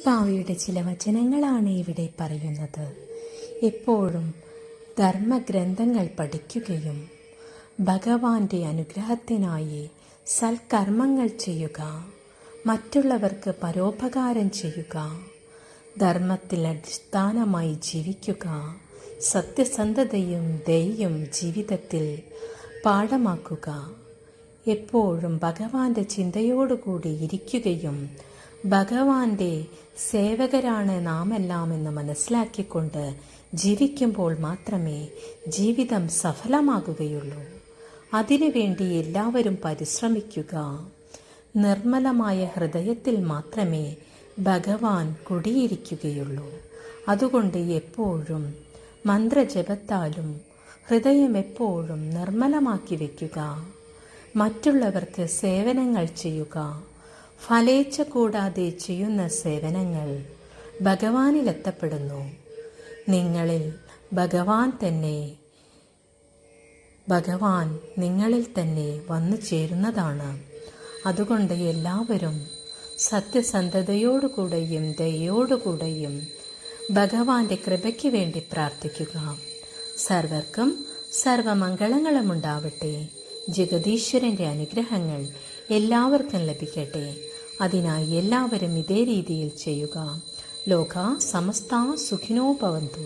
പരിശുദ്ധാവിയുടെ ചില വചനങ്ങളാണ് ഇവിടെ പറയുന്നത്. എപ്പോഴും ധർമ്മഗ്രന്ഥങ്ങൾ പഠിക്കുകയും ഭഗവാന്റെ അനുഗ്രഹത്തിനായി സൽക്കർമ്മങ്ങൾ ചെയ്യുക, മറ്റുള്ളവർക്ക് പരോപകാരം ചെയ്യുക, ധർമ്മത്തിൽ അടിസ്ഥാനമായി ജീവിക്കുക, സത്യസന്ധതയും ദയയും ജീവിതത്തിൽ പാഠമാക്കുക, എപ്പോഴും ഭഗവാന്റെ ചിന്തയോടുകൂടി ഇരിക്കുകയും ഭഗവാന്റെ സേവകരാണ് നാമെല്ലാം എന്ന് മനസ്സിലാക്കിക്കൊണ്ട് ജീവിക്കുമ്പോൾ മാത്രമേ ജീവിതം സഫലമാകുകയുള്ളൂ. അതിനുവേണ്ടി എല്ലാവരും പരിശ്രമിക്കുക. നിർമ്മലമായ ഹൃദയത്തിൽ മാത്രമേ ഭഗവാൻ കുടിയിരിക്കുകയുള്ളൂ. അതുകൊണ്ട് എപ്പോഴും മന്ത്രജപത്താലും ഹൃദയം എപ്പോഴും നിർമ്മലമാക്കി വയ്ക്കുക. മറ്റുള്ളവർക്ക് സേവനങ്ങൾ ചെയ്യുക. ഫലേച്ഛ കൂടാതെ ചെയ്യുന്ന സേവനങ്ങൾ ഭഗവാനിലെത്തപ്പെടുന്നു. നിങ്ങളിൽ ഭഗവാൻ നിങ്ങളിൽ തന്നെ വന്നു ചേരുന്നതാണ്. അതുകൊണ്ട് എല്ലാവരും സത്യസന്ധതയോടുകൂടെയും ദയോടുകൂടെയും ഭഗവാന്റെ കൃപയ്ക്ക് വേണ്ടി പ്രാർത്ഥിക്കുക. സർവർക്കും സർവമംഗളങ്ങളും ഉണ്ടാവട്ടെ. ജഗദീശ്വരൻ്റെ അനുഗ്രഹങ്ങൾ എല്ലാവർക്കും ലഭിക്കട്ടെ. അതിനായി എല്ലാവരും ഇതേ രീതിയിൽ ചെയ്യുക. ലോകാ സമസ്താ സുഖിനോ ഭവന്തു.